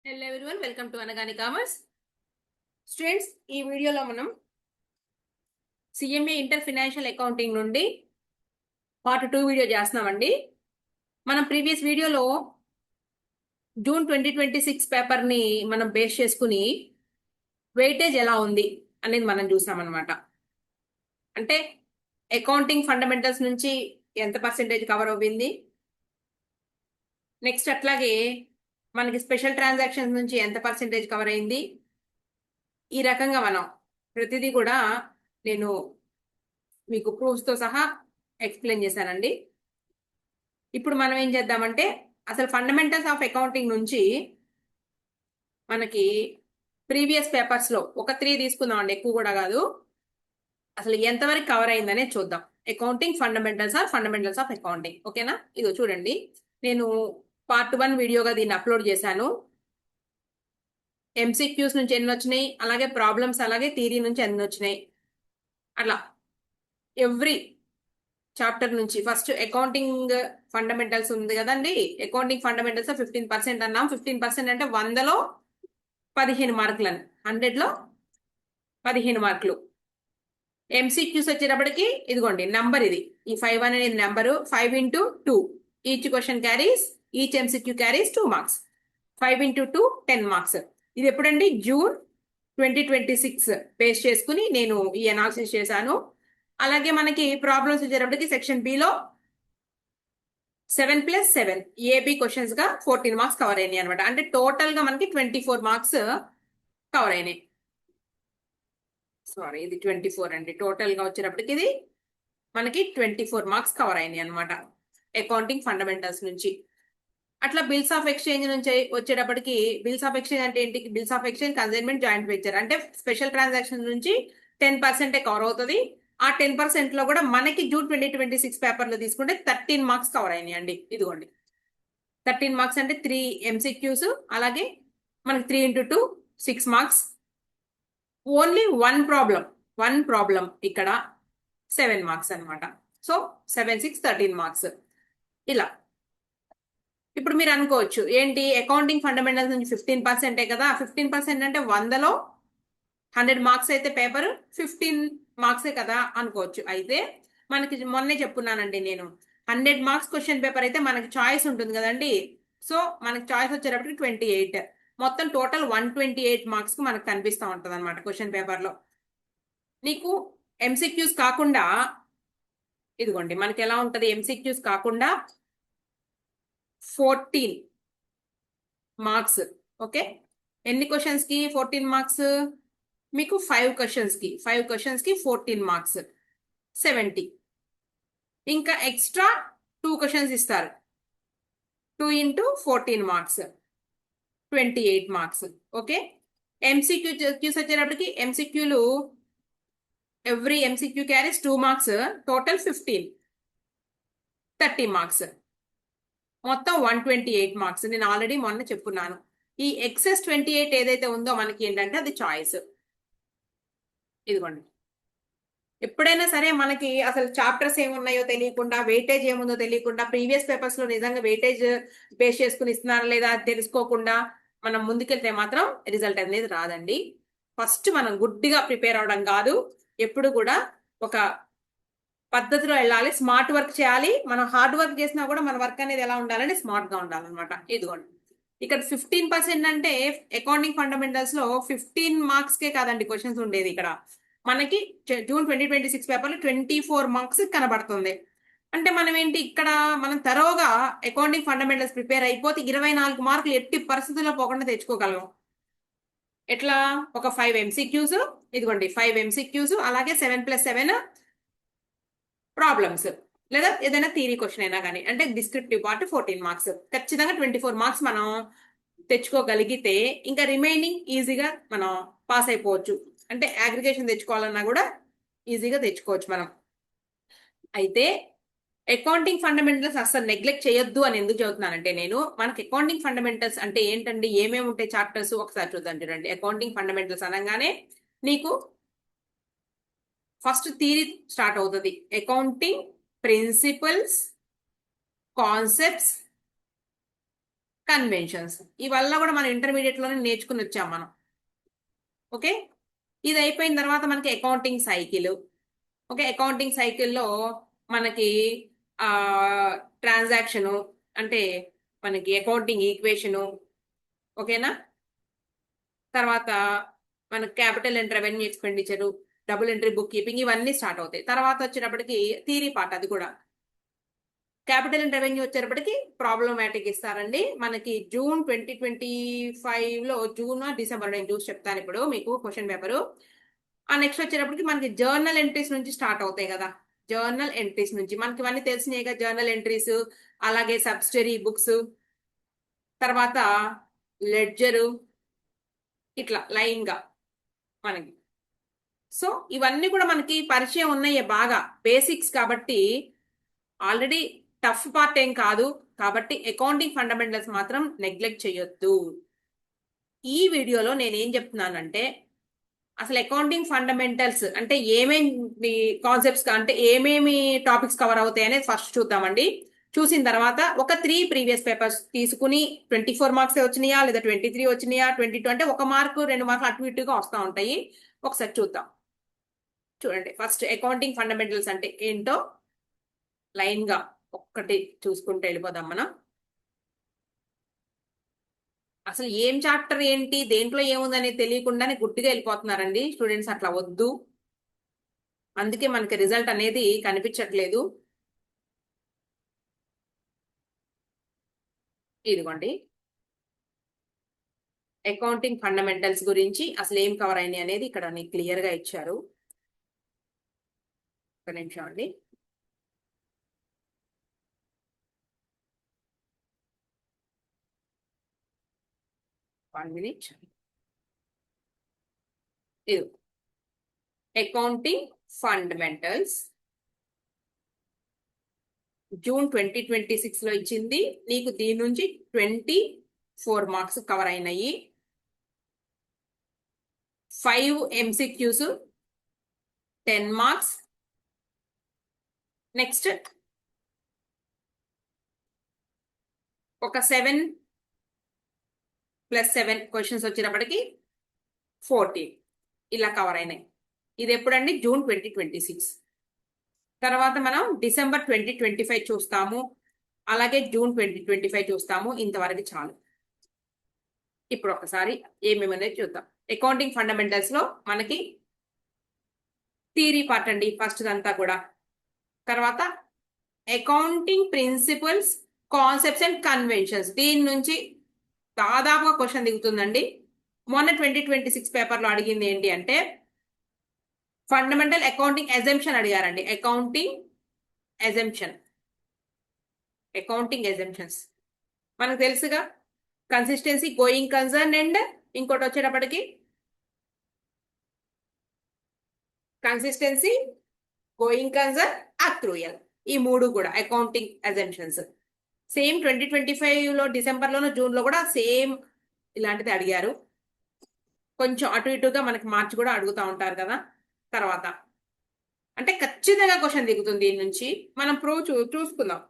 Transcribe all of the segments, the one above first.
Hello everyone, welcome to Anagani commerce. Students, ఈ వీడియోలో మనం సిఎంఏ ఇంటర్ ఫినాన్షియల్ అకౌంటింగ్ నుండి పార్ట్ 2 వీడియో చేస్తున్నామండి. మనం ప్రీవియస్ వీడియోలో జూన్ 2026 పేపర్ని మనం బేస్ చేసుకుని వెయిటేజ్ ఎలా ఉంది అనేది మనం చూసామన్నమాట. అంటే అకౌంటింగ్ ఫండమెంటల్స్ నుంచి ఎంత పర్సెంటేజ్ కవర్ అవ్వింది, నెక్స్ట్ అట్లాగే మనకి స్పెషల్ ట్రాన్సాక్షన్స్ నుంచి ఎంత పర్సెంటేజ్ కవర్ అయింది. ఈ రకంగా మనం ప్రతిదీ కూడా నేను మీకు ప్రూఫ్స్తో సహా ఎక్స్ప్లెయిన్ చేశానండి. ఇప్పుడు మనం ఏం చేద్దామంటే అసలు ఫండమెంటల్స్ ఆఫ్ అకౌంటింగ్ నుంచి మనకి ప్రీవియస్ పేపర్స్లో ఒక 3 తీసుకుందాం అండి, ఎక్కువ కూడా కాదు. అసలు ఎంతవరకు కవర్ అయిందనే చూద్దాం. Accounting fundamentals of accounting. ఓకేనా? ఇదో చూడండి, నేను పార్ట్ 1 వీడియోగా దీన్ని అప్లోడ్ చేశాను. ఎంసీక్యూస్ నుంచి ఎన్ని వచ్చినాయి, అలాగే ప్రాబ్లమ్స్, అలాగే థియరీ నుంచి ఎన్ని వచ్చినాయి, అట్లా ఎవ్రీ చాప్టర్ నుంచి. ఫస్ట్ అకౌంటింగ్ ఫండమెంటల్స్ ఉంది కదండి. అకౌంటింగ్ ఫండమెంటల్స్ 15% అన్నాం. 15% అంటే 100లో 15 మార్కులని, 100లో 15 మార్కులు. ఎంసీక్యూస్ వచ్చేటప్పటికి ఇదిగోండి నంబర్, ఇది ఈ 5 అనేది number. 5 into 2, each question carries, each MCQ carries 2 marks. 5 into 2 10 marks. ఇది ఎప్పుడండి? జూన్ 2026 బేస్ చేసుకుని నేను ఈ అనాలిసిస్ చేశాను. అలాగే మనకి ప్రాబ్లమ్స్ వచ్చేటప్పటికి సెక్షన్ బిలో 7+7 ఏబి క్వశ్చన్స్ గా 14 మార్క్స్ కవర్ అయినాయి అనమాట. అంటే టోటల్ గా మనకి 24 మార్క్స్ కవర్ అయినాయి. సారీ, ఇది 24 అండి. టోటల్ గా వచ్చేటప్పటికి ఇది మనకి 24 మార్క్స్ కవర్ అయినాయి అనమాట అకౌంటింగ్ ఫండమెంటల్స్ నుంచి. అట్లా బిల్స్ ఆఫ్ ఎక్స్చేంజ్ నుంచి వచ్చేటప్పటికి, బిల్స్ ఆఫ్ ఎక్స్చేంజ్ అంటే ఏంటి? Bills of exchange, consignment, joint venture అంటే స్పెషల్ ట్రాన్సాక్షన్ నుంచి 10% కవర్ అవుతుంది. ఆ 10% లో కూడా మనకి జూన్ 2026 పేపర్ లో తీసుకుంటే 13 మార్క్స్ కవర్ అయినాయి అండి. ఇదిగోండి 13 మార్క్స్ అంటే 3 ఎంసీక్యూస్, అలాగే మనకి 3 into 2 6 marks. Only one problem ఇక్కడ 7 మార్క్స్ అనమాట. సో 7, 6, 13 మార్క్స్ ఇలా. ఇప్పుడు మీరు అనుకోవచ్చు, ఏంటి అకౌంటింగ్ ఫండమెంటల్స్ నుంచి 15% కదా, 15% అంటే 100లో 100 మార్క్స్ అయితే పేపర్ 15 మార్క్సే కదా అనుకోవచ్చు. అయితే మనకి మొన్నే చెప్పున్నానండి నేను, 100 మార్క్స్ క్వశ్చన్ పేపర్ అయితే మనకి చాయిస్ ఉంటుంది కదండి. సో మనకి చాయిస్ వచ్చేటప్పటికి 28, మొత్తం టోటల్ 128 మార్క్స్ కి మనకు కనిపిస్తూ ఉంటుంది అనమాట క్వశ్చన్ పేపర్ లో. నీకు ఎంసీక్యూస్ కాకుండా, ఇదిగోండి మనకి ఎలా ఉంటది, ఎంసీక్యూస్ కాకుండా 14 మార్క్స్. ఓకే, ఎన్ని క్వశ్చన్స్ కి 14 మార్క్స్? మీకు 5 క్వశ్చన్స్ కి 14 మార్క్స్, 70. ఇంకా ఎక్స్ట్రా 2 క్వశ్చన్స్ ఇస్తారు, 2 into 14 marks, 28 marks. Okay, MCQs వచ్చేటప్పటికి ఎంసీక్యూలు every MCQ carries 2 marks, total 15, 30 marks, మొత్తం 128 మార్క్స్. నేను ఆల్రెడీ మొన్న చెప్పున్నాను. ఈ ఎక్సెస్ 28 ఏదైతే ఉందో మనకి ఏంటంటే అది చాయిస్. ఇదిగోండి, ఎప్పుడైనా సరే మనకి అసలు చాప్టర్స్ ఏమున్నాయో తెలియకుండా, వెయిటేజ్ ఏముందో తెలియకుండా, ప్రీవియస్ పేపర్స్ లో నిజంగా వెయిటేజ్ బేస్ చేసుకుని ఇస్తున్నారా లేదా తెలుసుకోకుండా మనం ముందుకెళ్తే మాత్రం రిజల్ట్ అనేది రాదండి. ఫస్ట్ మనం గుడ్డిగా ప్రిపేర్ అవడం కాదు, ఎప్పుడు కూడా ఒక పద్ధతిలో వెళ్ళాలి, స్మార్ట్ వర్క్ చేయాలి. మనం హార్డ్ వర్క్ చేసినా కూడా మన వర్క్ అనేది ఎలా ఉండాలంటే స్మార్ట్ గా ఉండాలన్నమాట. ఇదిగోండి, ఇక్కడ 15% అంటే అకౌంటింగ్ ఫండమెంటల్స్ లో 15 మార్క్స్ కే కాదండి క్వశ్చన్స్ ఉండేది. ఇక్కడ మనకి జూన్ 2026 పేపర్ లో 24 మార్క్స్ కనబడుతుంది. అంటే మనం ఏంటి, ఇక్కడ మనం తరోగా అకౌంటింగ్ ఫండమెంటల్స్ ప్రిపేర్ అయిపోతే 24 మార్కులు ఎట్టి పరిస్థితుల్లో పోకుండా తెచ్చుకోగలం. ఎట్లా? ఒక 5 ఎంసీక్యూస్, ఇదిగోండి 5 ఎంసీక్యూస్, అలాగే 7+7 ప్రాబ్లమ్స్, లేదా ఏదైనా థియరీ క్వశ్చన్ అయినా కానీ, అంటే డిస్క్రిప్టివ్ పార్ట్ 14 మార్క్స్. ఖచ్చితంగా 24 మార్క్స్ మనం తెచ్చుకోగలిగితే ఇంకా రిమైనింగ్ ఈజీగా మనం పాస్ అయిపోవచ్చు. అంటే అగ్రిగేషన్ తెచ్చుకోవాలన్నా కూడా ఈజీగా తెచ్చుకోవచ్చు మనం. అయితే అకౌంటింగ్ ఫండమెంటల్స్ అసలు నెగ్లెక్ట్ చేయొద్దు అని ఎందుకు చదువుతున్నానంటే, నేను మనకి అకౌంటింగ్ ఫండమెంటల్స్ అంటే ఏంటండి, ఏమేమి ఉంటాయి చాప్టర్స్ ఒకసారి చూద్దాం. చూడండి, అకౌంటింగ్ ఫండమెంటల్స్ అనగానే నీకు ఫస్ట్ థియరీ స్టార్ట్ అవుతుంది. Accounting principles, concepts, conventions. ఇవల్ల కూడా మనం ఇంటర్మీడియట్ లోనే నేర్చుకుని వచ్చాం మనం. ఓకే, ఇది అయిపోయిన తర్వాత మనకి అకౌంటింగ్ సైకిల్. ఓకే, అకౌంటింగ్ సైకిల్లో మనకి ఆ ట్రాన్సాక్షను అంటే మనకి అకౌంటింగ్ ఈక్వేషను. ఓకేనా, తర్వాత మనకి capital and revenue expenditure, double entry book keeping, ఇవన్నీ స్టార్ట్ అవుతాయి. తర్వాత వచ్చేటప్పటికి థియరీ పార్ట్, అది కూడా. క్యాపిటల్ అండ్ రెవెన్యూ వచ్చేటప్పటికి ప్రాబ్లమాటిక్ ఇస్తారండి మనకి. జూన్ 2025లో, జూన్ డిసెంబర్, నేను చూసి చెప్తాను ఇప్పుడు మీకు క్వశ్చన్ పేపరు. ఆ నెక్స్ట్ వచ్చేటప్పటికి మనకి జర్నల్ ఎంట్రీస్ నుంచి స్టార్ట్ అవుతాయి కదా. జర్నల్ ఎంట్రీస్ నుంచి మనకి ఇవన్నీ తెలిసినాయి కదా. జర్నల్ ఎంట్రీస్, అలాగే సబ్సిడరీ బుక్స్, తర్వాత లెడ్జరు, ఇట్లా లైన్ గా మనకి. సో ఇవన్నీ కూడా మనకి పరిచయం ఉన్నాయి బాగా, బేసిక్స్ కాబట్టి. ఆల్రెడీ టఫ్ పార్ట్ ఏం కాదు కాబట్టి అకౌంటింగ్ ఫండమెంటల్స్ మాత్రం నెగ్లెక్ట్ చేయొద్దు. ఈ వీడియోలో నేనేం చెప్తున్నానంటే, అసలు అకౌంటింగ్ ఫండమెంటల్స్ అంటే ఏమేమి కాన్సెప్ట్స్, అంటే ఏమేమి టాపిక్స్ కవర్ అవుతాయి అనేది ఫస్ట్ చూద్దామండి. చూసిన తర్వాత ఒక 3 ప్రీవియస్ పేపర్స్ తీసుకుని 24 మార్క్స్ వచ్చినాయా లేదా 23 వచ్చినాయా, 22 అంటే 1 మార్కు 2 మార్కులు అటు ఇటుగా వస్తూ ఉంటాయి. ఒకసారి చూద్దాం. చూడండి, ఫస్ట్ అకౌంటింగ్ ఫండమెంటల్స్ అంటే ఏంటో లైన్ గా ఒక్కటి చూసుకుంటూ వెళ్ళిపోదాం మనం. అసలు ఏం చాప్టర్ ఏంటి, దేంట్లో ఏముందని తెలియకుండానే గుడ్డిగా వెళ్ళిపోతున్నారండి స్టూడెంట్స్. అట్లా వద్దు, అందుకే మనకి రిజల్ట్ అనేది కనిపించట్లేదు. ఇదిగోండి, అకౌంటింగ్ ఫండమెంటల్స్ గురించి అసలు ఏం కవర్ అయినాయి అనేది ఇక్కడ క్లియర్ గా ఇచ్చారు. ఒక నిమిషం అండి. One minute. ఇది అకౌంటింగ్ ఫండమెంటల్స్ జూన్ 2026 లో ఇచ్చింది నీకు. దీని నుంచి 24 మార్క్స్ కవర్ అయినాయి. 5 MCQs 10 మార్క్స్. నెక్స్ట్ ఒక 7+7 క్వశ్చన్స్ వచ్చేటప్పటికి 14 ఇలా కవర్ అయినాయి. ఇది ఎప్పుడండి? జూన్ 2026. తర్వాత మనం డిసెంబర్ 2025 చూస్తాము, అలాగే జూన్ 2025 చూస్తాము. ఇంతవరకు చాలు. ఇప్పుడు ఒకసారి ఏమేమి అనేది చూద్దాం. అకౌంటింగ్ ఫండమెంటల్స్ లో మనకి థియరీ పార్ట్ అండి ఫస్ట్ అంతా కూడా. తర్వాత accounting principles, concepts and conventions, దీని నుంచి దాదాపుగా క్వశ్చన్ దిగుతుందండి. మొన్న 2026 పేపర్లో అడిగింది ఏంటి అంటే ఫండమెంటల్ అకౌంటింగ్ ఎజంప్షన్ అడిగారండి. అకౌంటింగ్ ఎజంప్షన్స్ మనకు తెలుసుగా. కన్సిస్టెన్సీ, గోయింగ్ కన్సర్న్ అండ్ ఇంకోటి వచ్చేటప్పటికి కన్సిస్టెన్సీ, గోయింగ్ కన్సర్న్, అక్రూయల్. ఈ మూడు కూడా అకౌంటింగ్ అజంప్షన్స్. సేమ్ 2025లో డిసెంబర్లోనూ జూన్లో కూడా సేమ్ ఇలాంటిది అడిగారు. కొంచెం అటు ఇటుగా మనకి మార్చి కూడా అడుగుతూ ఉంటారు కదా. తర్వాత అంటే ఖచ్చితంగా క్వశ్చన్ దిగుతుంది దీని నుంచి. మనం చూసుకుందాం.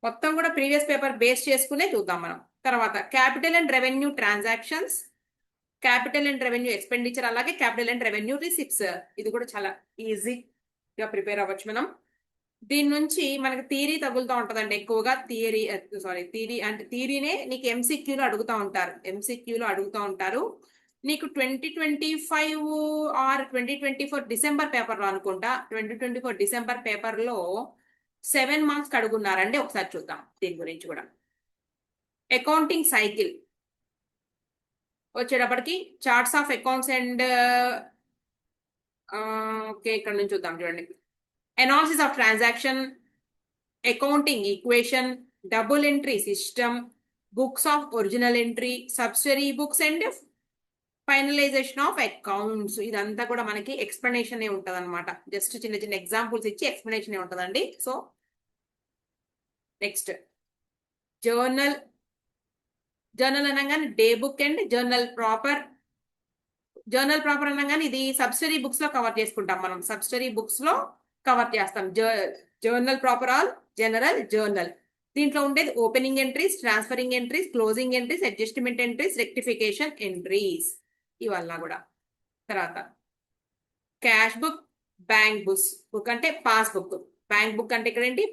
మొత్తం కూడా ప్రీవియస్ పేపర్ బేస్ చేసుకునే చూద్దాం మనం. తర్వాత capital and revenue transactions, capital and revenue expenditure, అలాగే క్యాపిటల్ అండ్ రెవెన్యూ రిసిప్ట్స్. ఇది కూడా చాలా ఈజీగా ప్రిపేర్ అవ్వచ్చు మనం. దీని నుంచి మనకి థియరీ తగులుతూ ఉంటుందండి ఎక్కువగా. థియరీ అంటే థియరీనే నీకు ఎంసీక్యూలో అడుగుతూ ఉంటారు. నీకు 2025 ఆర్ 2024 డిసెంబర్ పేపర్లో అనుకుంటా, 2024 డిసెంబర్ పేపర్లో 7 మార్క్స్ అడుగున్నారండి. ఒకసారి చూద్దాం దీని గురించి కూడా. అకౌంటింగ్ సైకిల్ వచ్చేటప్పటికి charts of accounts and okay, ఇక్కడ నుంచి చూద్దాం. చూడండి, analysis of transaction, accounting equation, double entry system, books of original entry, subsidiary books and finalisation of accounts. ఇదంతా కూడా మనకి ఎక్స్ప్లెనేషన్ ఉంటుంది అనమాట. జస్ట్ చిన్న చిన్న ఎగ్జాంపుల్స్ ఇచ్చి ఎక్స్ప్లెనేషన్ ఉంటుందండి. సో నెక్స్ట్ జర్నల్ అనగానే day book and journal proper అనగానే ఇది సబ్సిడరీ బుక్స్ లో కవర్ చేసుకుంటాం మనం. సబ్సిడరీ బుక్స్ లో కవర్ చేస్తాం. Journal proper all general journal. దీంట్లో ఉండేది opening entries, transferring entries, closing entries, adjustment entries, rectification entries ఇవల్ల కూడా. తర్వాత క్యాష్ బుక్, బ్యాంక్ బుక్ అంటే పాస్ బుక్. బ్యాంక్ బుక్ అంటే ఇక్కడ ఏంటి,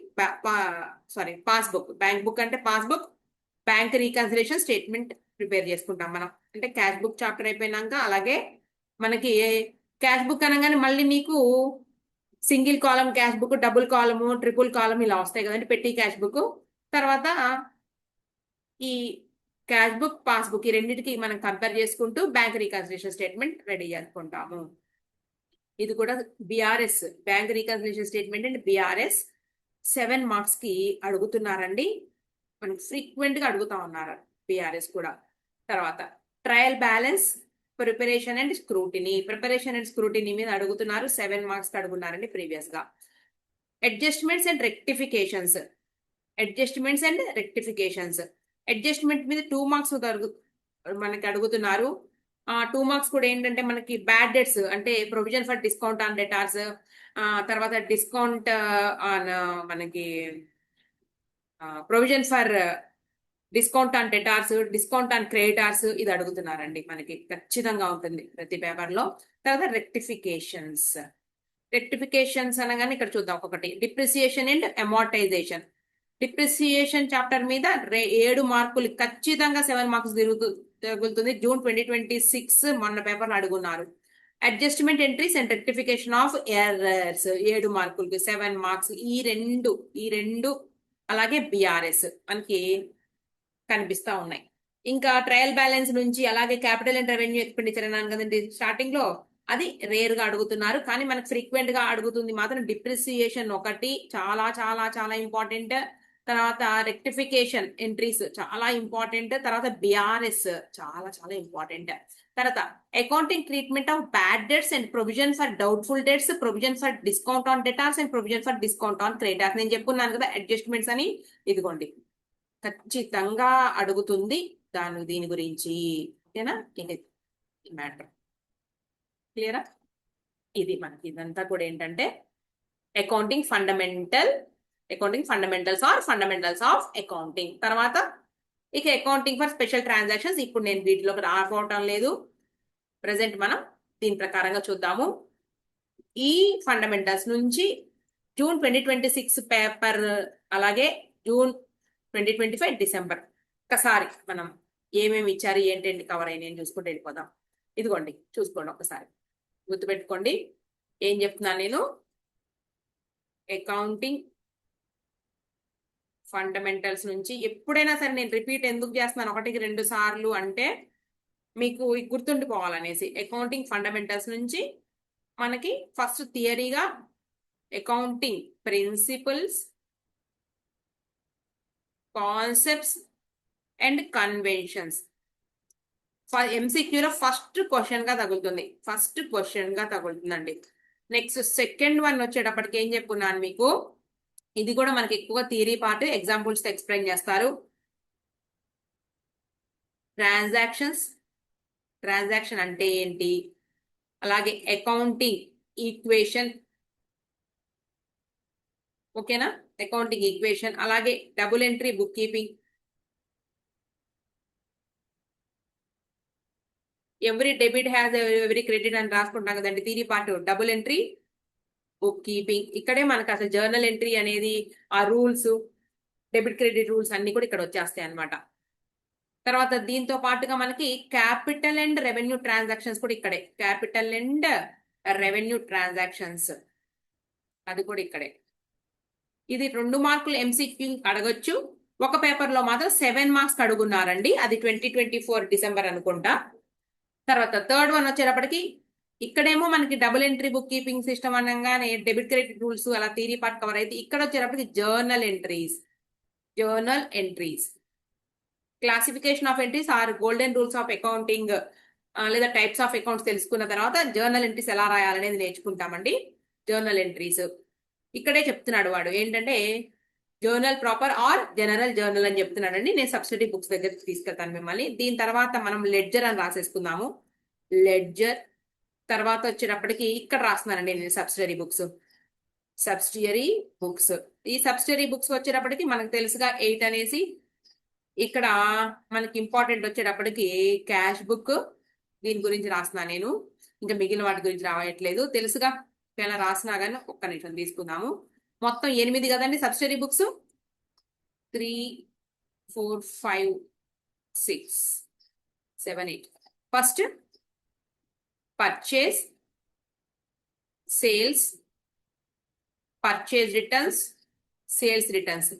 sorry pass book. Bank book అంటే pass book. Bank reconciliation statement prepare చేసుకుంటాం మనం. అంటే క్యాష్ బుక్ చాప్టర్ అయిపోయినాక అలాగే మనకి క్యాష్ బుక్ అనగానే మళ్ళీ మీకు సింగిల్ కాలం క్యాష్ బుక్, డబుల్ కాలము, ట్రిపుల్ కాలం ఇలా వస్తాయి కదండి పెట్టి క్యాష్ బుక్. తర్వాత ఈ క్యాష్ బుక్, పాస్ బుక్ ఈ రెండింటికి మనం కంపేర్ చేసుకుంటూ బ్యాంక్ రీకన్సిలేషన్ స్టేట్మెంట్ రెడీ చేసుకుంటాము. ఇది కూడా BRS, bank reconciliation statement and BRS 7 marks కి అడుగుతున్నారండి. మనకి ఫ్రీక్వెంట్ గా అడుగుతా ఉన్నారు బిఆర్ఎస్ కూడా. తర్వాత trial balance, preparation and scrutiny. Preparation and scrutiny మీద అడుగుతున్నారు, 7 మార్క్స్ కి అడుగున్నారండి ప్రీవియస్ గా. Adjustments and rectifications. Adjustments and rectifications. Adjustment మీద 2 మార్క్స్ మనకి అడుగుతున్నారు. 2 మార్క్స్ కూడా ఏంటంటే మనకి బ్యాడ్ డెట్స్ అంటే provision for discount on debtors, తర్వాత డిస్కౌంట్ ఆన్ మనకి provision for discount on debtors, discount on creditors ఇది అడుగుతున్నారండి. మనకి ఖచ్చితంగా ఉంటుంది ప్రతి పేపర్ లో. తర్వాత రెక్టిఫికేషన్స్. రెక్టిఫికేషన్స్ అనగానే ఇక్కడ చూద్దాం ఒక్కొక్కటి. Depreciation and amortisation. Depreciation chapter మీద 7 మార్కులు ఖచ్చితంగా 7 మార్క్స్ తగులుతుంది. June 2026 మొన్న పేపర్ అడుగున్నారు. Adjustment entries and rectification of errors 7 మార్కులకి 7 మార్క్స్. ఈ రెండు అలాగే బిఆర్ఎస్ మనకి కనిపిస్తా ఉన్నాయి. ఇంకా ట్రయల్ బ్యాలెన్స్ నుంచి అలాగే క్యాపిటల్ అండ్ రెవెన్యూ ఎక్స్పెండిచర్ అన్నాను కదండి స్టార్టింగ్ లో, అది రేర్ గా అడుగుతున్నారు. కానీ మనకు ఫ్రీక్వెంట్ గా అడుగుతుంది మాత్రం డిప్రిసియేషన్ ఒకటి చాలా చాలా చాలా ఇంపార్టెంట్. తర్వాత రెక్టిఫికేషన్ ఎంట్రీస్ చాలా ఇంపార్టెంట్. తర్వాత బిఆర్ఎస్ చాలా చాలా ఇంపార్టెంట్. తర్వాత accounting treatment of bad debts and provision for doubtful debts, provision for discount on debtors and provision for discount on creditors. నేను చెప్పుకున్నాను కదా అడ్జస్ట్మెంట్స్ అని, ఇదిగోండి ఖచ్చితంగా అడుగుతుంది దీని గురించి. ఓకేనా, ఇది మ్యాటర్ క్లియరా. ఇది మనకి ఇదంతా కూడా ఏంటంటే accounting fundamentals or fundamentals of accounting. తర్వాత ఇక అకౌంటింగ్ ఫర్ స్పెషల్ ట్రాన్సాక్షన్స్. ఇప్పుడు నేను వీటిలోకి రాకపోవటం లేదు, ప్రజెంట్ మనం దీని ప్రకారంగా చూద్దాము. ఈ ఫండమెంటల్స్ నుంచి June 2026 పేపర్ అలాగే June 2025 డిసెంబర్ ఒకసారి మనం ఏమేమి ఇచ్చారు ఏంటంటే కవర్ అయిన చూసుకుంటూ వెళ్ళిపోదాం. ఇదిగోండి చూసుకోండి ఒకసారి, గుర్తుపెట్టుకోండి ఏం చెప్తున్నాను నేను. అకౌంటింగ్ ఫండమెంటల్స్ నుంచి ఎప్పుడైనా సరే నేను రిపీట్ ఎందుకు చేస్తున్నాను 1-2 సార్లు అంటే మీకు గుర్తుండిపోవాలనేసి. అకౌంటింగ్ ఫండమెంటల్స్ నుంచి మనకి ఫస్ట్ థియరీగా accounting principles, concepts and conventions ఎంసీక్యూలో ఫస్ట్ క్వశ్చన్ గా తగులుతుందండి. నెక్స్ట్ సెకండ్ వన్ వచ్చేటప్పటికి ఏం చెప్పుకున్నాను మీకు, ఇది కూడా మనకి ఎక్కువ థియరీ పార్ట్, ఎగ్జాంపుల్స్ తో ఎక్స్ప్లెయిన్ చేస్తారు. ట్రాన్సాక్షన్ అంటే ఏంటి, అలాగే అకౌంటింగ్ ఈక్వేషన్, ఓకేనా, అకౌంటింగ్ ఈక్వేషన్, అలాగే double entry book keeping, every debit has every credit అని రాసుకుంటాం కదండి theory part. Double entry book keeping, ఇక్కడే మనకు అసలు జర్నల్ ఎంట్రీ అనేది ఆ రూల్స్, డెబిట్ క్రెడిట్ రూల్స్ అన్ని కూడా ఇక్కడ వచ్చేస్తాయి అనమాట. తర్వాత దీంతో పాటుగా మనకి క్యాపిటల్ అండ్ రెవెన్యూ ట్రాన్సాక్షన్స్ కూడా ఇక్కడే, క్యాపిటల్ అండ్ రెవెన్యూ ట్రాన్సాక్షన్స్ అది కూడా ఇక్కడే. ఇది 2 మార్కులు ఎంసీక్యూ అడగొచ్చు, ఒక పేపర్ లో మాత్రం 7 మార్క్స్ అడుగున్నారండి, అది 2024 డిసెంబర్ అనుకుంటా. తర్వాత థర్డ్ వన్ వచ్చేటప్పటికి ఇక్కడేమో మనకి double entry book keeping system అనగానే డెబిట్ క్రెడిట్ రూల్స్ అలా థియరీ పార్ట్ కవర్ అయితే, ఇక్కడ వచ్చేటప్పటికి journal entries, classification of entries or golden rules of accounting లేదా టైప్స్ ఆఫ్ అకౌంట్స్ తెలుసుకున్న తర్వాత జర్నల్ ఎంట్రీస్ ఎలా రాయాలనేది నేర్చుకుంటామండి. జర్నల్ ఎంట్రీస్ ఇక్కడే చెప్తున్నాడు వాడు ఏంటంటే journal proper or general journal అని చెప్తున్నాడండి. నేను సబ్సిడీ బుక్స్ దగ్గరికి తీసుకెళ్తాను మిమ్మల్ని. దీని తర్వాత మనం లెడ్జర్ అని రాసేసుకుందాము. లెడ్జర్ తర్వాత వచ్చేటప్పటికి ఇక్కడ రాస్తున్నానండి నేను సబ్సిడరీ బుక్స్. Subsidiary books. ఈ సబ్సిడియరీ బుక్స్ వచ్చేటప్పటికి మనకు తెలుసుగా 8 అనేసి. ఇక్కడ మనకి ఇంపార్టెంట్ వచ్చేటప్పటికి క్యాష్ బుక్, దీని గురించి రాస్తున్నా నేను, ఇంకా మిగిలిన వాటి గురించి రాయట్లేదు, తెలుసుగా. ఇలా రాసినా కానీ ఒక్క నిమిషం తీసుకుందాము. మొత్తం 8 కదండి subsidiary books. 3, 4, 5, 6, 7, 8. First purchase, sales, purchase returns, sales returns.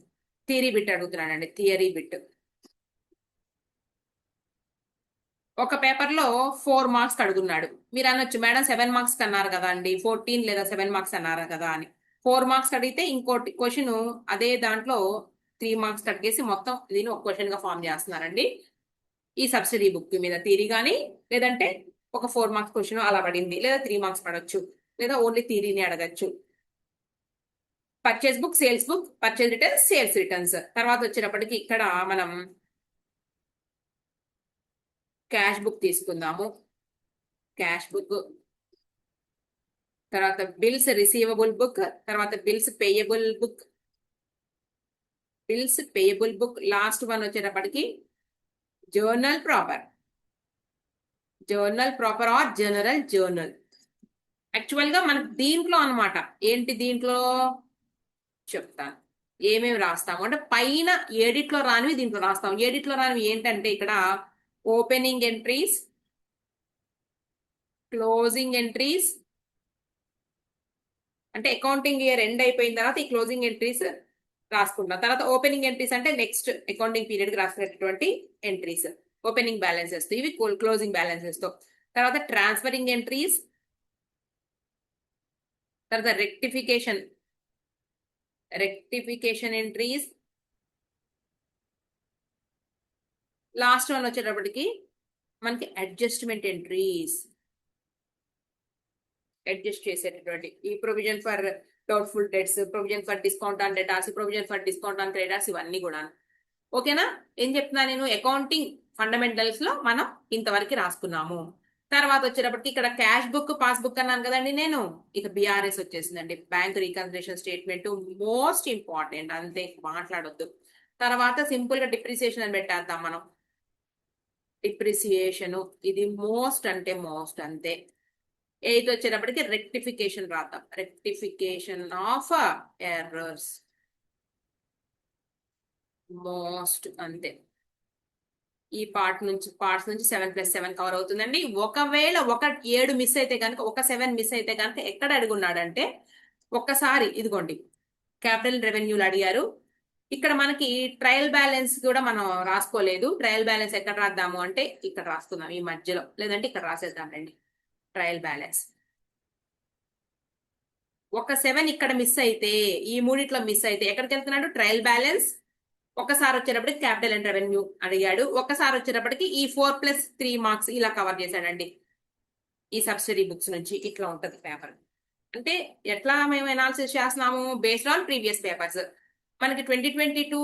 Theory bit అడుగుతున్నానండి, థియరీ బిట్. ఒక పేపర్ లో 4 మార్క్స్ అడుగున్నాడు. మీరు అనొచ్చు మేడం 7 మార్క్స్ అన్నారు కదా అండి, 14 లేదా 7 మార్క్స్ అన్నారు కదా అని. 4 మార్క్స్ అడిగితే ఇంకోటి క్వశ్చన్ అదే దాంట్లో 3 మార్క్స్ అడిగేసి మొత్తం దీన్ని ఒక క్వశ్చన్ గా ఫామ్ చేస్తున్నారండి. ఈ సబ్సిడీ బుక్ మీద థియరీ కానీ, లేదంటే ఒక 4 మార్క్స్ క్వశ్చన్ అలా పడింది, లేదా 3 మార్క్స్ పడవచ్చు, లేదా ఓన్లీ థియరీని అడగచ్చు. Purchase book, sales book, purchase returns, sales returns. తర్వాత వచ్చేటప్పటికి ఇక్కడ మనం క్యాష్ బుక్ తీసుకుందాము. క్యాష్ బుక్ తర్వాత బిల్స్ రిసీవబుల్ బుక్, తర్వాత bills payable book, bills payable book. Last one వచ్చేటప్పటికి journal proper. Journal proper or general journal. Actual గా మనకు దీంట్లో అనమాట ఏంటి, దీంట్లో చెప్తాను ఏమేమి రాస్తాము అంటే, పైన ఎడిట్ లో రానివి దీంట్లో రాస్తాం. ఎడిట్ లో రానివి ఏంటంటే ఇక్కడ ఓపెనింగ్ ఎంట్రీస్, క్లోజింగ్ ఎంట్రీస్, అంటే అకౌంటింగ్ ఇయర్ ఎండ్ అయిపోయిన తర్వాత ఈ క్లోజింగ్ ఎంట్రీస్ రాసుకుంటాం. తర్వాత ఓపెనింగ్ ఎంట్రీస్ అంటే నెక్స్ట్ అకౌంటింగ్ పీరియడ్ కి రాసేటటువంటి ఎంట్రీస్, ఓపెనింగ్ బ్యాలెన్సెస్ తో, ఇవి క్లోజింగ్ బ్యాలెన్సెస్ తో. తర్వాత ట్రాన్స్ఫరింగ్ ఎంట్రీస్, తర్వాత రెక్టిఫికేషన్ ఎంట్రీస్. లాస్ట్ వన్ వచ్చేటప్పటికి మనకి అడ్జస్ట్మెంట్ ఎంట్రీస్, అడ్జస్ట్ చేసేటటువంటి ఈ provision for doubtful debts, provision for discount on debtors, provision for discount on creditors, ఇవన్నీ కూడా. ఓకేనా? ఏం చెప్తున్నా నేను, అకౌంటింగ్ ఫండమెంటల్స్ లో మనం ఇంతవరకు రాసుకున్నాము. తర్వాత వచ్చేటప్పటికి ఇక్కడ క్యాష్ బుక్, పాస్ బుక్ అన్నాను కదండి నేను. ఇక బిఆర్ఎస్ వచ్చేసిందండి, bank reconciliation statement, most important, అంతే మాట్లాడొద్దు. తర్వాత సింపుల్ గా డిప్రిసియేషన్ అని పెట్టేద్దాం మనం. డిప్రిసియేషన్ ఇది మోస్ట్ అంటే మోస్ట్, అంతే. 8 వచ్చేటప్పటికి రెక్టిఫికేషన్ రాద్దాం, రెక్టిఫికేషన్ ఆఫ్ ఎర్రర్స్, మోస్ట్, అంతే. ఈ పార్ట్స్ నుంచి 7+7 కవర్ అవుతుందండి. ఒకవేళ ఒక 7 మిస్ అయితే కనుక, ఒక 7 మిస్ అయితే కనుక ఎక్కడ అడుగున్నాడంటే, ఒక్కసారి ఇదిగోండి క్యాపిటల్ రెవెన్యూలు అడిగారు. ఇక్కడ మనకి ట్రయల్ బ్యాలెన్స్ కూడా మనం రాసుకోలేదు. ట్రయల్ బ్యాలెన్స్ ఎక్కడ రాద్దాము అంటే ఇక్కడ రాసుకుందాం ఈ మధ్యలో, లేదంటే ఇక్కడ రాసేద్దాం రండి. ట్రయల్ బ్యాలెన్స్ ఒక 7 ఇక్కడ మిస్ అయితే, ఈ మూడిట్లో మిస్ అయితే ఎక్కడికి వెళ్తున్నాడు, ట్రయల్ బ్యాలెన్స్. ఒకసారి వచ్చేటప్పటికి క్యాపిటల్ అండ్ రెవెన్యూ అడిగాడు. ఒకసారి వచ్చేటప్పటికి ఈ 4+3 మార్క్స్ ఇలా కవర్ చేశాడండి. ఈ సబ్సిడీ బుక్స్ నుంచి ఇట్లా ఉంటది పేపర్. అంటే ఎట్లా మేము అనాలిసిస్ చేస్తున్నాము, బేస్డ్ ఆన్ ప్రీవియస్ పేపర్స్. మనకి 2022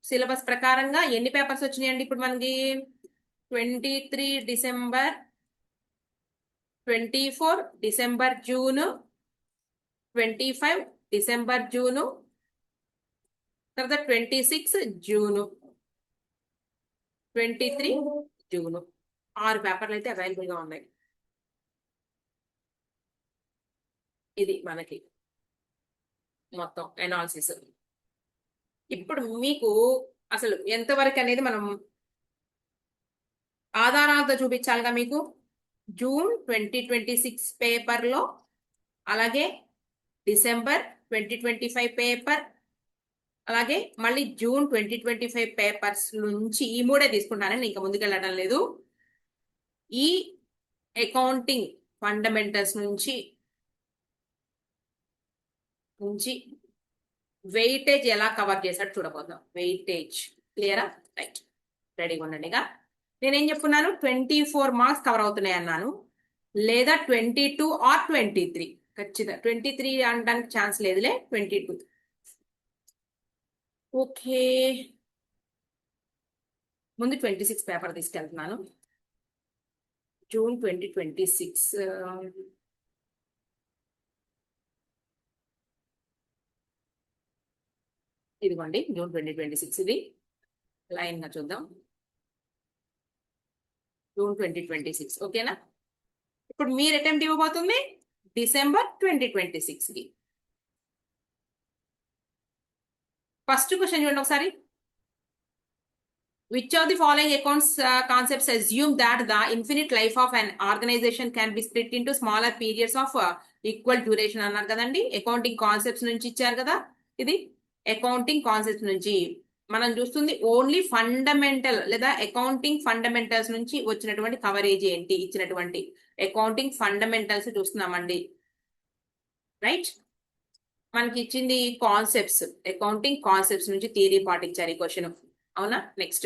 సిలబస్ ప్రకారంగా ఎన్ని పేపర్స్ వచ్చినాయండి ఇప్పుడు మనకి, 23 December, 24 December June, 25 December June, తర్వాత 26 జూను, 23 జూను. 6 పేపర్లు అయితే అవైలబుల్ గా ఉన్నాయి. ఇది మనకి మొత్తం ఎనాలిసిస్. ఇప్పుడు మీకు అసలు ఎంతవరకు అనేది మనం ఆధారాలతో చూపించాలిగా మీకు. జూన్ 2026 పేపర్ లో, అలాగే డిసెంబర్ 2025 పేపర్, అలాగే మళ్ళీ జూన్ 2025 పేపర్స్ నుంచి ఈ 3 తీసుకుంటానని ఇంకా ముందుకెళ్ళడం లేదు. ఈ అకౌంటింగ్ ఫండమెంటల్స్ నుంచి వెయిటేజ్ ఎలా కవర్ చేశాడు చూడబోతున్నాం. వెయిటేజ్ క్లియరా? రైట్, రెడీగా ఉండండిగా. నేనేం చెప్పుకున్నాను, 24 మార్క్స్ కవర్ అవుతున్నాయి అన్నాను, లేదా 22 ఆర్ 23. ఖచ్చితంగా 23 అనడానికి ఛాన్స్ లేదులే, 22. ఓకే, ముందు 26 పేపర్ తీసుకెళ్తున్నాను. జూన్ 2026 ఇదిగోండి జూన్ 2026 ఇది లైన్ గా చూద్దాం. జూన్ 2026 ఓకేనా. ఇప్పుడు మీరు అటెంప్ట్ ఇవ్వబోతుంది డిసెంబర్ 2026 కి. ఫస్ట్ క్వశ్చన్ చూడండి ఒకసారి. Which of the following accounts concepts assume that the infinite life of an organization can be split into smaller periods of equal duration అన్నారు కదండి. అకౌంటింగ్ కాన్సెప్ట్స్ నుంచి ఇచ్చారు కదా. ఇది అకౌంటింగ్ కాన్సెప్ట్స్ నుంచి మనం చూస్తుంది ఓన్లీ ఫండమెంటల్ లేదా అకౌంటింగ్ ఫండమెంటల్స్ నుంచి వచ్చినటువంటి కవరేజ్ ఏంటి, ఇచ్చినటువంటి అకౌంటింగ్ ఫండమెంటల్స్ చూస్తున్నామండి. రైట్, మనకి ఇచ్చింది కాన్సెప్ట్స్, అకౌంటింగ్ కాన్సెప్ట్స్ నుంచి థియరీ పార్ట్ ఇచ్చారు ఈ క్వశ్చన్. అవునా. Next,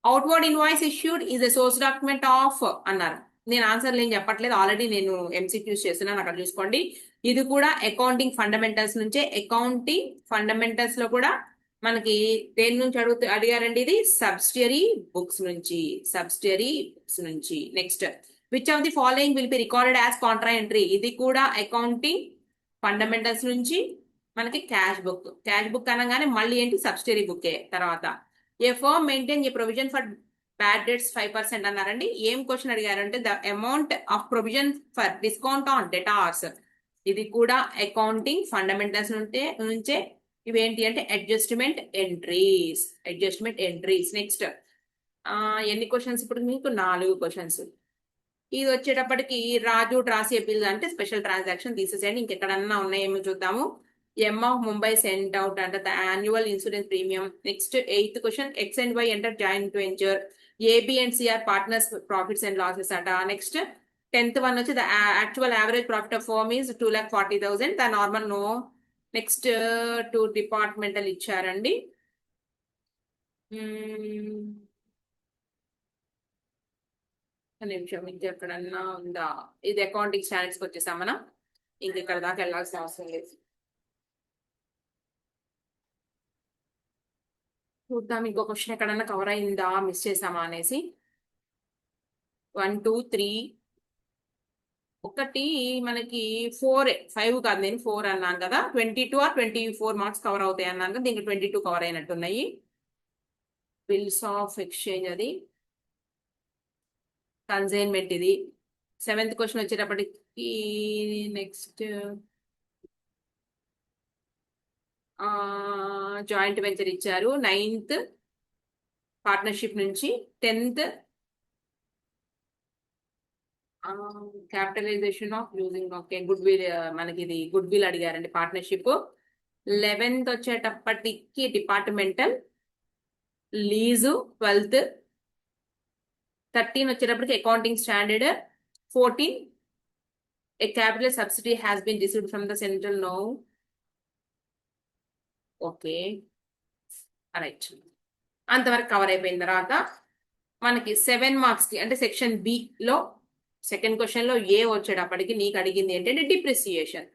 outward invoice issued is a source document of అన్నారు. నేను ఆన్సర్లు ఏం చెప్పట్లేదు, ఆల్రెడీ నేను ఎంసీక్యూస్ చేస్తున్నాను, అక్కడ చూసుకోండి. ఇది కూడా అకౌంటింగ్ ఫండమెంటల్స్ నుంచే. అకౌంటింగ్ ఫండమెంటల్స్ లో కూడా మనకి దేని నుంచి అడిగారండి, ఇది సబ్సిడరీ బుక్స్ నుంచి. సబ్సిడరీ బుక్స్ నుంచి. Next, which of the following will be recorded as Contra entry. ఇది కూడా అకౌంటింగ్ ఫండమెంటల్స్ నుంచి మనకి క్యాష్ బుక్. క్యాష్ బుక్ అనగానే మళ్ళీ ఏంటి, సబ్సిడరీ బుక్కే. తర్వాత a firm maintain a provision for bad debts 5% అన్నారండి. ఏం క్వశ్చన్ అడిగారంటే the amount of provision for discount on debtors. ఇది కూడా అకౌంటింగ్ ఫండమెంటల్స్ నుంచే. ఇవేంటి అంటే adjustment entries. Adjustment entries. Next, ఎన్ని క్వశ్చన్స్ ఇప్పుడు మీకు? 4 క్వశ్చన్స్. ఇది వచ్చేటప్పటికి రాజు ట్రాసీ బిల్ అంటే స్పెషల్ ట్రాన్సాక్షన్ తీసేసేయండి. ఇంకెక్కడన్నా ఉన్నాయేమో చూద్దాము. M of Mumbai sent out అంటే the annual insurance premium. Next 8th question, x and why enter joint venture. AB and CR partners profits and losses అట. నెక్స్ట్ 10th వన్ వచ్చి the actual average profit of firm is 2,40,000. The normal no. Next 2 departmental ఇచ్చారండి. నిమిషం, ఇంకెక్కడన్నా ఉందా? ఇది accounting standards కి వచ్చేసాం మనం. ఇంకెక్కడ దాకా వెళ్ళాల్సిన అవసరం లేదు. చూద్దాం ఇంకో క్వశ్చన్ ఎక్కడన్నా కవర్ అయిందా, మిస్ చేసామా అనేసి. 1 2 3 ఒకటి మనకి 4, 5 కాదు, నేను 4 అన్నాను కదా. 22 or 24 మార్క్స్ కవర్ అవుతాయి అన్నాను కదా. దీనికి 22 కవర్ అయినట్టున్నాయి. బిల్స్ ఆఫ్ ఎక్స్చేంజ్ అది కన్సైన్మెంట్. ఇది 7th క్వశ్చన్ వచ్చేటప్పటికి. నెక్స్ట్ జాయింట్ వెంచర్ ఇచ్చారు. 9th పార్ట్నర్షిప్ నుంచి. 10th capitalisation of using. Okay, goodwill. మనకి ఇది గుడ్ విల్ అడిగారండి, పార్ట్నర్షిప్. 11th వచ్చేటప్పటికి డిపార్ట్మెంటల్ లీజు. 12th 13 వచ్చేటప్పటికి accounting standard. 14 a capital subsidy has been received from the central. No. Okay, right. అంతవరకు cover అయిపోయిన తర్వాత మనకి 7 మార్క్స్ కి అంటే సెక్షన్ బి లో సెకండ్ క్వశ్చన్ లో ఏ వచ్చేటప్పటికి నీకు అడిగింది ఏంటంటే డిప్రిసియేషన్.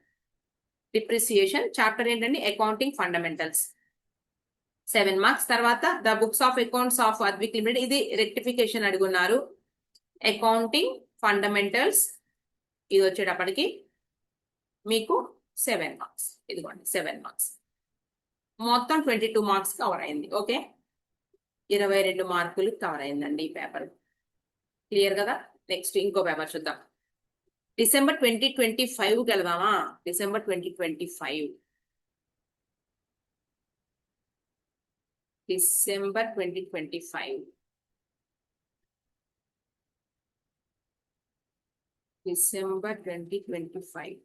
డిప్రిసియేషన్ చాప్టర్ ఏంటంటే అకౌంటింగ్ ఫండమెంటల్స్. 7 మార్క్స్. తర్వాత the books of accounts of Advik limited, ఇది రెక్టిఫికేషన్ అడుగున్నారు. అకౌంటింగ్ ఫండమెంటల్స్ ఇది వచ్చేటప్పటికి మీకు 7 మార్క్స్. ఇదిగోండి 7 మార్క్స్. మొత్తం 22 మార్క్స్ కవర్ అయింది. ఓకే, 22 మార్కులు కవర్ అయిందండి ఈ పేపర్. క్లియర్ కదా. నెక్స్ట్ ఇంకో పేపర్ చూద్దాం. డిసెంబర్ 2025 వెళ్దామా? December 2025. December 2025. December 2025.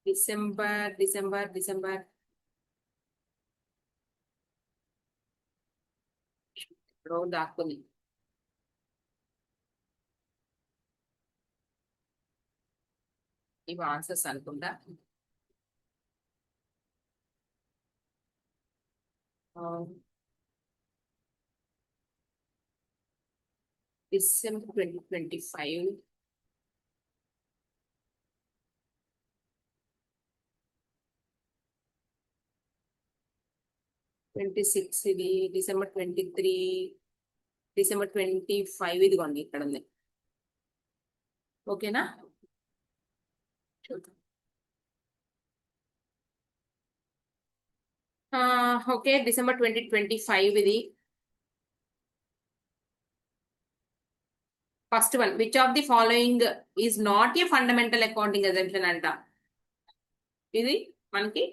December December December దాక్కుని ఇవి ఆన్సర్స్ అనుకుంటా. డిసెంబర్ 2025. ఇది డిసెంబర్ 23, డిసెంబర్ 25. ఇదిగోండి ఇక్కడ ఉంది. ఓకేనా? చూద్దాం. ఓకే, December 2025 ఇది. First one, which of the following is not a fundamental accounting assumption అంట. ఇది మనకి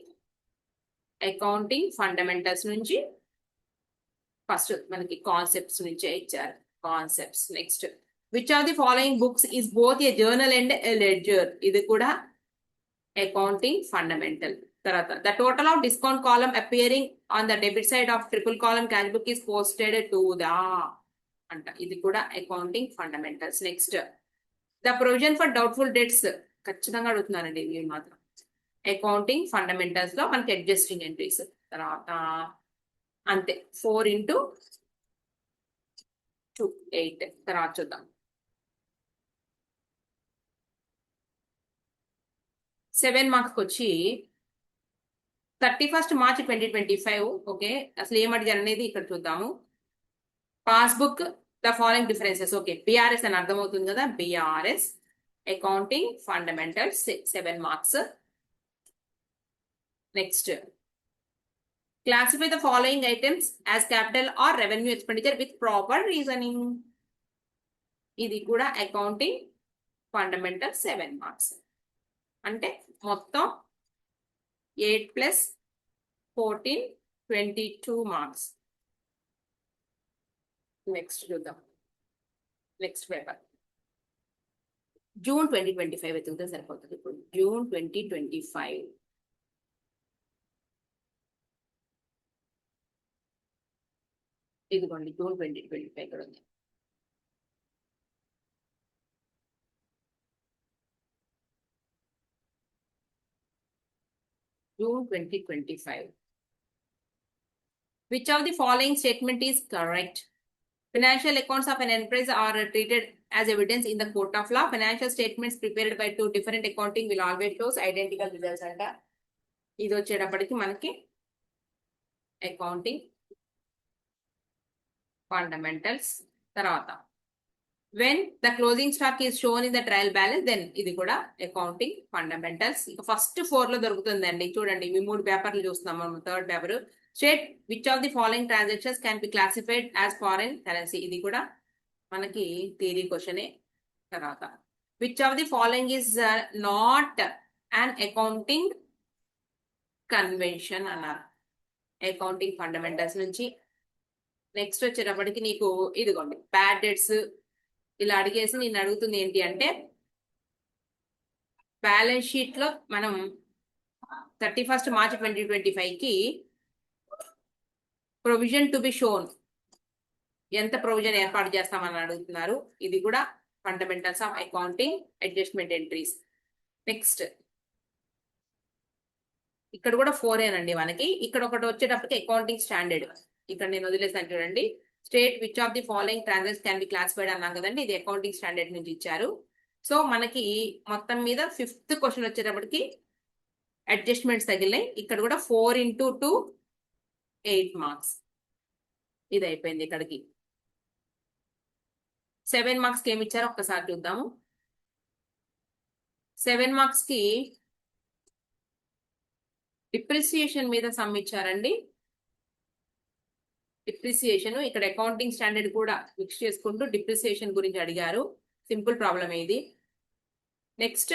అకౌంటింగ్ ఫండమెంటల్స్ నుంచి ఫస్ట్ మనకి కాన్సెప్ట్స్ నుంచే ఇచ్చారు. Concepts. Next, which of the following books is both A journal and A ledger. ఇది కూడా అకౌంటింగ్ ఫండమెంటల్. తర్వాత, the total of discount column appearing on the debit side of triple column cash book is posted to the అంట. ఇది కూడా accounting fundamentals. Next, the provision for doubtful debts. ఖచ్చితంగా అడుగుతున్నారండి ఇవి మాత్రం. అకౌంటింగ్ ఫండమెంటల్స్ లో మనకి అడ్జస్టింగ్ ఎంట్రీస్. తర్వాత అంతే, 4x2 8. తర్వాత చూద్దాం. 7 మార్క్స్ వచ్చి 31st March 2025. ఓకే, అసలు ఏం అడిగారు అనేది ఇక్కడ చూద్దాము. Passbook the following differences. Okay, BRS అని అర్థమవుతుంది కదా. BRS accounting fundamentals 7 marks. Next, classify the following items as capital or revenue expenditure with proper reasoning. ఇది కూడా అకౌంటింగ్ ఫండమెంటల్ 7 మార్క్స్. అంటే మొత్తం 8 + 14 22 మార్క్స్. నెక్స్ట్ చూద్దాం. నెక్స్ట్ పేపర్ June 2025 వెతుకుతే సరిపోతుంది. ఇప్పుడు June 2025. ఇదిగోండి June 2025 ఇక్కడ ఉంది. June 2025. Which of the following statement is correct? Financial accounts of an enterprise are treated as evidence in the court of law. Financial statements prepared by two different accounting will always show identical results అంట. ఇది వచ్చేటప్పటికి మనకి accounting fundamentals. తర్వాత, when the closing stock is shown in the trial balance, then ఇది కూడా accounting fundamentals. ఇక first 4 లో దొరుకుతుందండి. చూడండి, ఈ 3 పేపర్లు చూస్తున్నాం మనం. Third paper, state which of the following transactions can be classified as foreign currency. ఇది కూడా మనకి థియరీ క్వశ్చనే. తర్వాత, which of the following is not an accounting convention అన్నారు. అకౌంటింగ్ ఫండమెంటల్స్ నుంచి. నెక్స్ట్ వచ్చేటప్పటికి నీకు ఇదిగోండి బ్యాడ్ డెట్స్ ఇలా అడిగేసి నేను అడుగుతుంది ఏంటి అంటే, బ్యాలెన్స్ షీట్ లో మనం 31st March 2025 కి ప్రొవిజన్ టు బి షోన్ ఎంత ప్రొవిజన్ ఏర్పాటు చేస్తామని అడుగుతున్నారు. ఇది కూడా fundamentals of accounting adjustment entries. Next, ఇక్కడ కూడా 4 మనకి. ఇక్కడ ఒకటి వచ్చేటప్పటికి అకౌంటింగ్ స్టాండర్డ్. ఇక్కడ నేను వదిలేసాను చూడండి. State which of the following transactions can be classified అన్నాం కదండి. ఇది అకౌంటింగ్ స్టాండర్డ్ నుంచి ఇచ్చారు. సో మనకి మొత్తం మీద 5th క్వశ్చన్ వచ్చేటప్పటికి అడ్జస్ట్మెంట్స్ తగిలినాయి. ఇక్కడ కూడా 4 × 2 8 మార్క్స్. ఇది అయిపోయింది. ఇక్కడికి 7 మార్క్స్ కి ఏమి ఇచ్చారో ఒక్కసారి చూద్దాము. 7 మార్క్స్ కి డిప్రిసియేషన్ మీద సమ్ ఇచ్చారండి. డిప్రిసియేషన్ ఇక్కడ అకౌంటింగ్ స్టాండర్డ్ కూడా మిక్స్ చేసుకుంటూ డిప్రిసియేషన్ గురించి అడిగారు. సింపుల్ ప్రాబ్లమ్ ఇది. Next,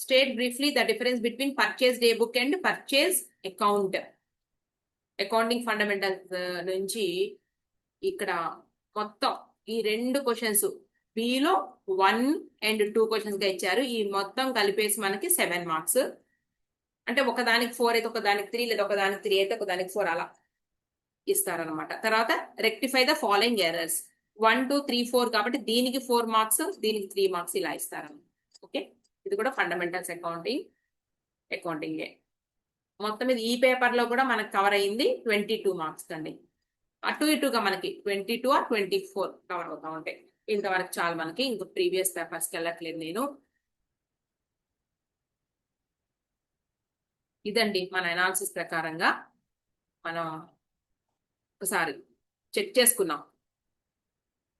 state briefly the difference between purchase day book and purchase account. Accounting fundamentals నుంచి ఇక్కడ మొత్తం ఈ 2 క్వశ్చన్స్ బిలో 1 and 2 క్వశ్చన్స్ గా ఇచ్చారు. ఈ మొత్తం కలిపేసి మనకి 7 మార్క్స్. అంటే ఒకదానికి 4 అయితే ఒకదానికి 3, లేదా ఒకదానికి 3 అయితే ఒకదానికి 4 అలా ఇస్తారనమాట. తర్వాత, రెక్టిఫై ద ఫాలోయింగ్ ఎర్రర్స్. 1 2 3 4 కాబట్టి దీనికి 4 మార్క్స్, దీనికి 3 మార్క్స్ ఇలా ఇస్తారన్నమాట. ఓకే, ఇది కూడా ఫండమెంటల్స్ అకౌంటింగే. మొత్తం ఇది ఈ పేపర్ లో కూడా మనకు కవర్ అయింది 22 మార్క్స్ అండి. అటు ఇటుగా మనకి 22 or 24 కవర్ అవుతా ఉంటాయి. ఇంతవరకు చాలు మనకి. ఇంకా ప్రీవియస్ పేపర్స్కి వెళ్ళట్లేదు నేను. ఇదండి మన అనాలిసిస్ ప్రకారంగా మనం ఒకసారి చెక్ చేసుకున్నాం.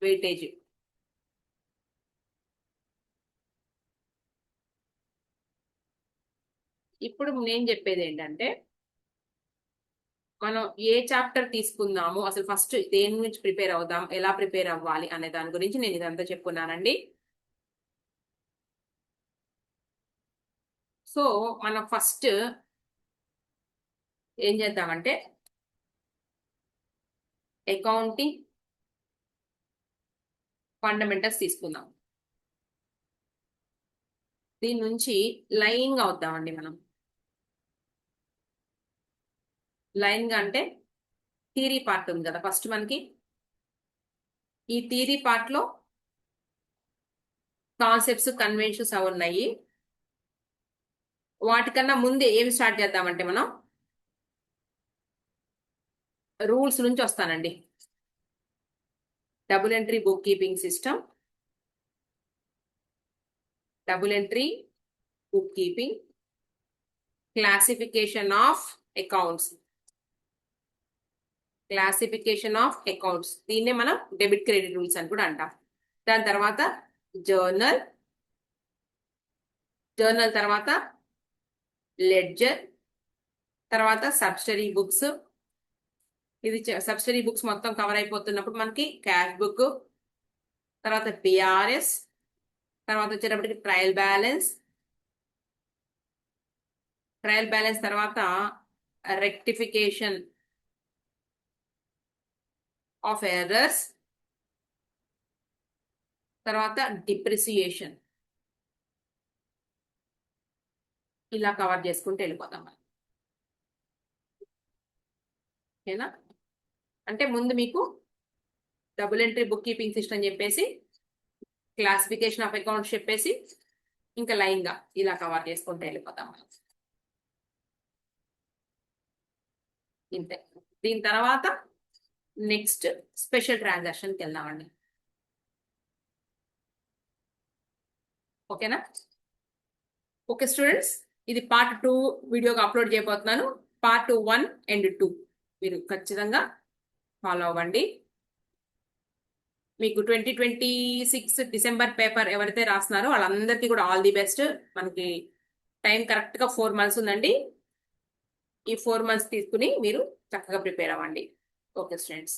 వెయిటేజ్ ఇప్పుడు నేను చెప్పేది ఏంటంటే మనం ఏ చాప్టర్ తీసుకుందాము, అసలు ఫస్ట్ దేని నుంచి ప్రిపేర్ అవుదాం, ఎలా ప్రిపేర్ అవ్వాలి అనే దాని గురించి నేను ఇదంతా చెప్పుకున్నానండి. సో మనం ఫస్ట్ ఏం చేద్దామంటే అకౌంటింగ్ ఫండమెంటల్స్ తీసుకుందాం. దీని నుంచి లైన్ గా అవుతామండి మనం. లైన్ గా అంటే థియరీ పార్ట్ ఉంది కదా ఫస్ట్ మనకి. ఈ థియరీ పార్ట్ లో కాన్సెప్ట్స్ కన్వెన్షన్స్ అవి ఉన్నాయి. వాటికన్నా ముందే ఏమి స్టార్ట్ చేద్దామంటే మనం రూల్స్ నుంచి వస్తానండి. Double entry book keeping system, double entry book keeping, classification of accounts, classification of accounts దీన్నే మనం డెబిట్ క్రెడిట్ రూల్స్ అని కూడా అంటాం. దాని తర్వాత జర్నల్, జర్నల్ తర్వాత లెడ్జర్, తర్వాత సబ్సిడరీ బుక్స్. ఇది సబ్సిడరీ బుక్స్ మొత్తం కవర్ అయిపోతున్నప్పుడు మనకి క్యాష్ బుక్, తర్వాత పిఆర్ఎస్, తర్వాత వచ్చేటప్పటికి ట్రయల్ బ్యాలెన్స్, ట్రయల్ బ్యాలెన్స్ తర్వాత రెక్టిఫికేషన్ ఆఫ్ ఎర్రర్స్, తర్వాత డిప్రిసియేషన్. ఇలా కవర్ చేసుకుంటూ వెళ్ళిపోతాం మనం. ఓకేనా? అంటే ముందు మీకు double entry book keeping system చెప్పేసి, క్లాసిఫికేషన్ ఆఫ్ అకౌంట్స్ చెప్పేసి, ఇంకా లైన్ గా ఇలా కవర్ చేసుకుంటూ వెళ్ళిపోతాం మనం. ఇంతే. దీని తర్వాత నెక్స్ట్ స్పెషల్ ట్రాన్సాక్షన్కి వెళ్దామండి. ఓకేనా? ఓకే స్టూడెంట్స్, ఇది పార్ట్ 2 వీడియోగా అప్లోడ్ చేయబోతున్నాను. పార్ట్ 1 అండ్ 2 మీరు ఖచ్చితంగా ఫాలో అవ్వండి. మీకు 2026 డిసెంబర్ పేపర్ ఎవరైతే రాస్తున్నారో వాళ్ళందరికీ కూడా ఆల్ ది బెస్ట్. మనకి టైం కరెక్ట్ గా 4 months ఉందండి. ఈ 4 months తీసుకుని మీరు చక్కగా ప్రిపేర్ అవ్వండి. Okay students.